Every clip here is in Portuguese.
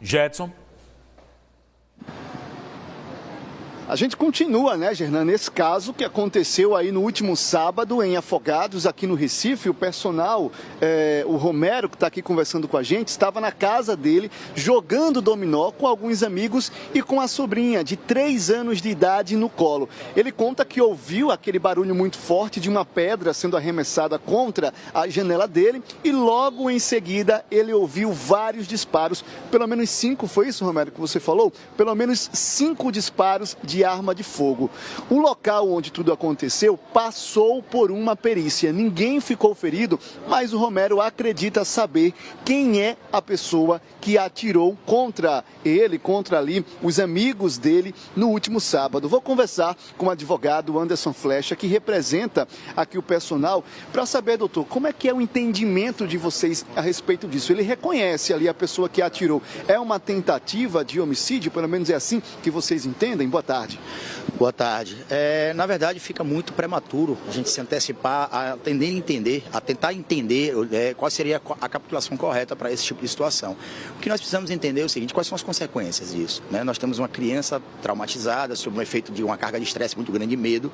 Jedson. A gente continua, né, Gernan, nesse caso que aconteceu aí no último sábado em Afogados, aqui no Recife. O personal, o Romero, que está aqui conversando com a gente, estava na casa dele jogando dominó com alguns amigos e com a sobrinha de 3 anos de idade no colo. Ele conta que ouviu aquele barulho muito forte de uma pedra sendo arremessada contra a janela dele e logo em seguida ele ouviu vários disparos, pelo menos 5, foi isso, Romero, que você falou? Pelo menos 5 disparos de arma de fogo. O local onde tudo aconteceu passou por uma perícia. Ninguém ficou ferido, mas o Romero acredita saber quem é a pessoa que atirou contra ele, contra ali os amigos dele no último sábado. Vou conversar com o advogado Anderson Flecha, que representa aqui o personal, para saber, doutor, como é que é o entendimento de vocês a respeito disso? Ele reconhece ali a pessoa que atirou. É uma tentativa de homicídio? Pelo menos é assim que vocês entendem? Boa tarde. Boa tarde. Na verdade, fica muito prematuro a gente se antecipar a tentar entender qual seria a capitulação correta para esse tipo de situação. O que nós precisamos entender é o seguinte: quais são as consequências disso, né? Nós temos uma criança traumatizada sob o efeito de uma carga de estresse muito grande de medo,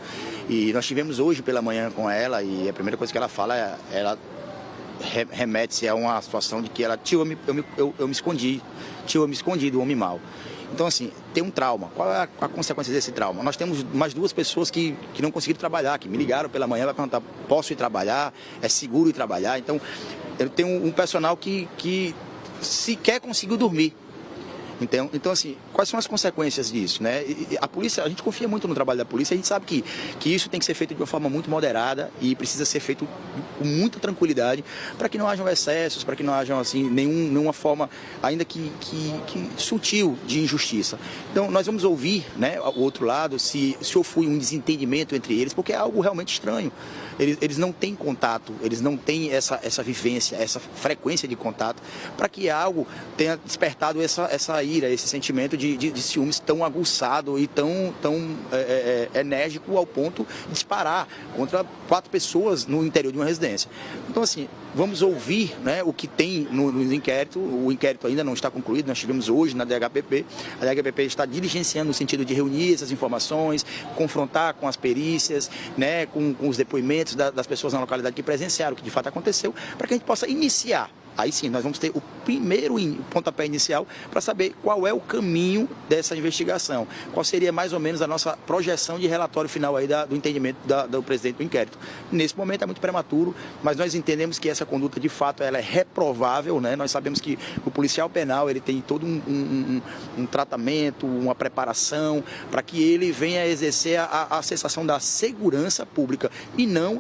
e nós tivemos hoje pela manhã com ela, e a primeira coisa que ela fala ela remete-se a uma situação de que ela, tio, eu me escondi, tio, eu me escondi do homem mau. Então, assim, tem um trauma. Qual é a consequência desse trauma? Nós temos mais 2 pessoas que não conseguiram trabalhar, que me ligaram pela manhã para perguntar: posso ir trabalhar? É seguro ir trabalhar? Então, eu tenho um personal que sequer conseguiu dormir. Então, assim, quais são as consequências disso, né? A polícia, a gente confia muito no trabalho da polícia, a gente sabe que isso tem que ser feito de uma forma muito moderada e precisa ser feito com muita tranquilidade para que não hajam excessos, para que não hajam, assim, nenhuma forma, ainda que sutil, de injustiça. Então, nós vamos ouvir, né, o outro lado, se houve um desentendimento entre eles, porque é algo realmente estranho. Eles não têm contato, eles não têm essa vivência, essa frequência de contato, para que algo tenha despertado essa ira, esse sentimento de ciúmes tão aguçado e tão enérgico ao ponto de disparar contra 4 pessoas no interior de uma residência. Então, assim, vamos ouvir, né, o que tem no inquérito. O inquérito ainda não está concluído, nós tivemos hoje na DHPP. A DHPP está diligenciando no sentido de reunir essas informações, confrontar com as perícias, né, com os depoimentos das pessoas na localidade que presenciaram o que de fato aconteceu, para que a gente possa iniciar. Aí sim, nós vamos ter o primeiro pontapé inicial para saber qual é o caminho dessa investigação, qual seria mais ou menos a nossa projeção de relatório final aí do entendimento do presidente do inquérito. Nesse momento é muito prematuro, mas nós entendemos que essa conduta de fato ela é reprovável, né? Nós sabemos que o policial penal ele tem todo um tratamento, uma preparação para que ele venha exercer a sensação da segurança pública e não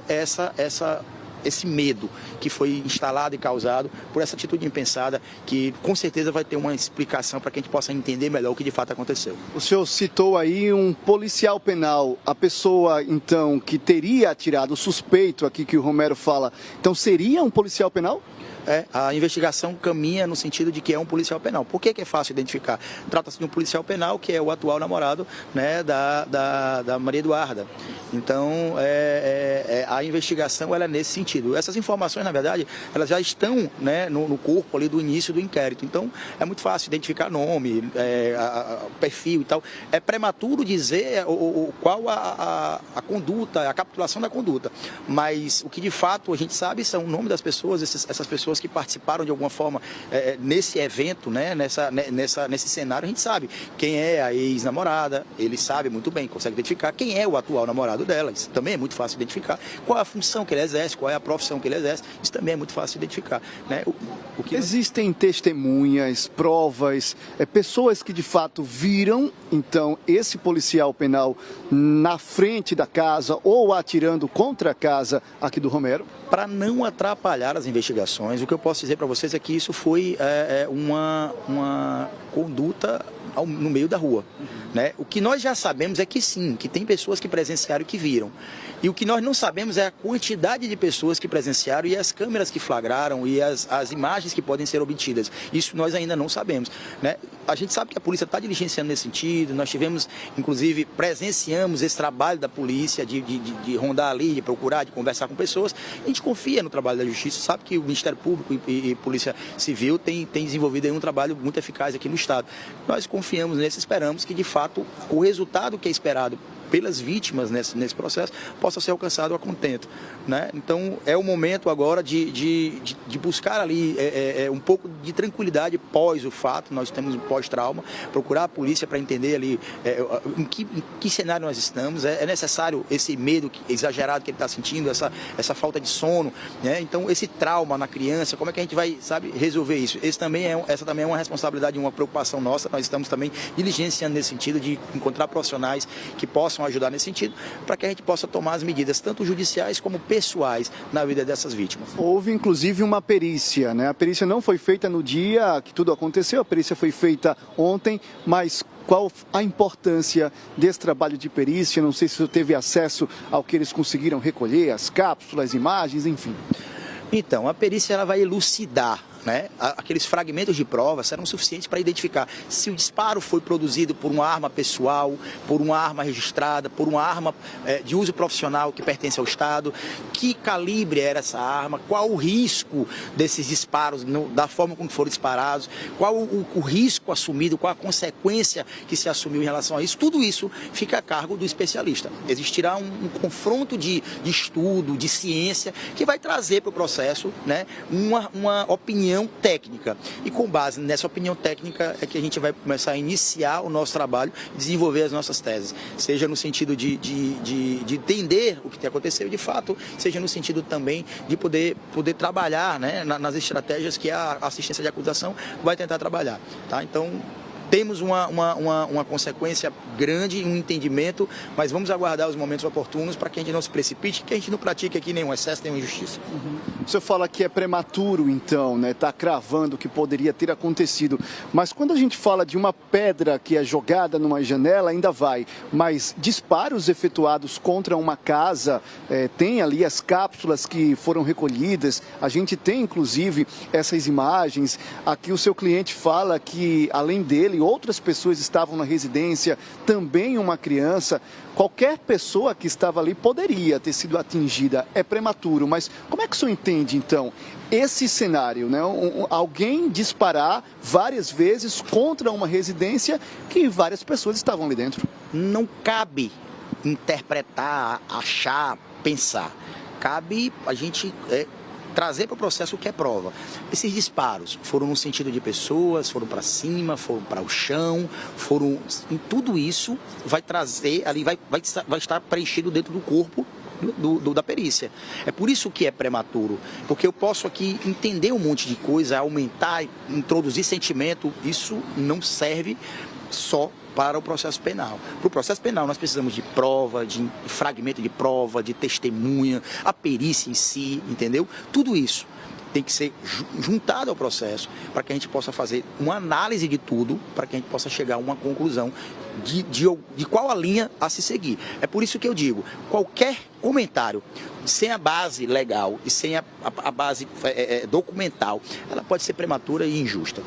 esse medo que foi instalado e causado por essa atitude impensada, que com certeza vai ter uma explicação para que a gente possa entender melhor o que de fato aconteceu. O senhor citou aí um policial penal, a pessoa então que teria atirado, o suspeito aqui que o Romero fala, então seria um policial penal? A investigação caminha no sentido de que é um policial penal. Por que é fácil identificar? Trata-se de um policial penal que é o atual namorado, né, da Maria Eduarda. Então, a investigação ela é nesse sentido. Essas informações, na verdade, elas já estão, né, no corpo ali do início do inquérito. Então, é muito fácil identificar nome, perfil e tal. É prematuro dizer qual a conduta, a capitulação da conduta. Mas o que de fato a gente sabe são o nome das pessoas, essas pessoas que participaram de alguma forma nesse evento, né, nesse cenário. A gente sabe quem é a ex-namorada, ele sabe muito bem, consegue identificar quem é o atual namorado dela, isso também é muito fácil de identificar, qual é a função que ele exerce, qual é a profissão que ele exerce, isso também é muito fácil de identificar, né? Existem testemunhas, provas, pessoas que de fato viram então esse policial penal na frente da casa ou atirando contra a casa aqui do Romero? Para não atrapalhar as investigações, o que eu posso dizer para vocês é que isso foi uma conduta no meio da rua. Né? O que nós já sabemos é que sim, que tem pessoas que presenciaram e que viram. E o que nós não sabemos é a quantidade de pessoas que presenciaram e as câmeras que flagraram e as imagens que podem ser obtidas. Isso nós ainda não sabemos. Né? A gente sabe que a polícia está diligenciando nesse sentido, nós tivemos, inclusive, presenciamos esse trabalho da polícia de rondar ali, de procurar, de conversar com pessoas. A gente confia no trabalho da Justiça, sabe que o Ministério Público e Polícia Civil tem desenvolvido aí um trabalho muito eficaz aqui no Estado. Nós confiamos nesse, esperamos que, de fato, o resultado que é esperado pelas vítimas nesse processo possa ser alcançado a contento. Né? Então, é o momento agora de buscar ali um pouco de tranquilidade pós o fato. Nós temos um pós-trauma, procurar a polícia para entender ali em que cenário nós estamos. É necessário esse medo exagerado que ele está sentindo, essa falta de sono. Né? Então, esse trauma na criança, como é que a gente vai, resolver isso? Essa também é uma responsabilidade, uma preocupação nossa. Nós estamos também diligenciando nesse sentido de encontrar profissionais que possam ajudar nesse sentido, para que a gente possa tomar as medidas, tanto judiciais como pessoais, na vida dessas vítimas. Houve, inclusive, uma perícia, né? A perícia não foi feita no dia que tudo aconteceu, a perícia foi feita ontem, mas qual a importância desse trabalho de perícia? Não sei se você teve acesso ao que eles conseguiram recolher, as cápsulas, imagens, enfim. Então, a perícia ela vai elucidar, né? Aqueles fragmentos de prova serão suficientes para identificar se o disparo foi produzido por uma arma pessoal, por uma arma registrada, por uma arma de uso profissional que pertence ao Estado, que calibre era essa arma, qual o risco desses disparos, da forma como foram disparados, qual o risco assumido, qual a consequência que se assumiu em relação a isso. Tudo isso fica a cargo do especialista. Existirá um confronto de estudo, de ciência, que vai trazer para o processo, né, uma opinião técnica. E com base nessa opinião técnica é que a gente vai começar a iniciar o nosso trabalho e desenvolver as nossas teses. Seja no sentido de entender o que aconteceu de fato, seja no sentido também de poder trabalhar, né, nas estratégias que a assistência de acusação vai tentar trabalhar. Tá? Então, temos uma consequência grande, um entendimento, mas vamos aguardar os momentos oportunos para que a gente não se precipite, que a gente não pratique aqui nenhum excesso, nenhuma injustiça. O senhor fala que é prematuro, então, né? Está cravando o que poderia ter acontecido. Mas quando a gente fala de uma pedra que é jogada numa janela, ainda vai. Mas disparos efetuados contra uma casa, tem ali as cápsulas que foram recolhidas. A gente tem, inclusive, essas imagens. Aqui o seu cliente fala que, além dele, outras pessoas estavam na residência, também uma criança. Qualquer pessoa que estava ali poderia ter sido atingida. É prematuro, mas como é que o senhor entende, então, esse cenário, né? Alguém disparar várias vezes contra uma residência que várias pessoas estavam ali dentro? Não cabe interpretar, achar, pensar. Cabe a gente trazer para o processo o que é prova. Esses disparos foram no sentido de pessoas, foram para cima, foram para o chão, foram... Em tudo isso vai trazer, ali vai estar preenchido dentro do corpo da perícia. É por isso que é prematuro, porque eu posso aqui entender um monte de coisa, aumentar, introduzir sentimento, isso não serve só para o processo penal. Para o processo penal nós precisamos de prova, de fragmento de prova, de testemunha, a perícia em si, entendeu? Tudo isso tem que ser juntado ao processo para que a gente possa fazer uma análise de tudo, para que a gente possa chegar a uma conclusão de qual a linha a se seguir. É por isso que eu digo, qualquer comentário sem a base legal e sem a base documental, ela pode ser prematura e injusta.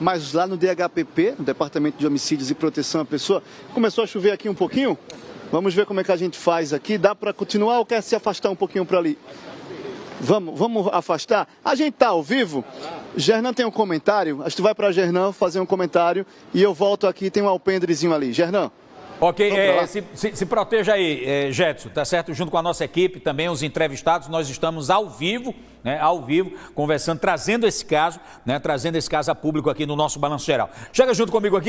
Mas lá no DHPP, no Departamento de Homicídios e Proteção à Pessoa, começou a chover aqui um pouquinho? Vamos ver como é que a gente faz aqui. Dá para continuar ou quer se afastar um pouquinho para ali? Vamos afastar? A gente está ao vivo. Gernan tem um comentário. Acho que tu vai para Gernan fazer um comentário e eu volto aqui, tem um alpendrezinho ali. Gernan. Ok, se proteja aí, Jetson, tá certo? Junto com a nossa equipe, também os entrevistados, nós estamos ao vivo, né? Ao vivo, conversando, trazendo esse caso, né? Trazendo esse caso a público aqui no nosso Balanço Geral. Chega junto comigo aqui.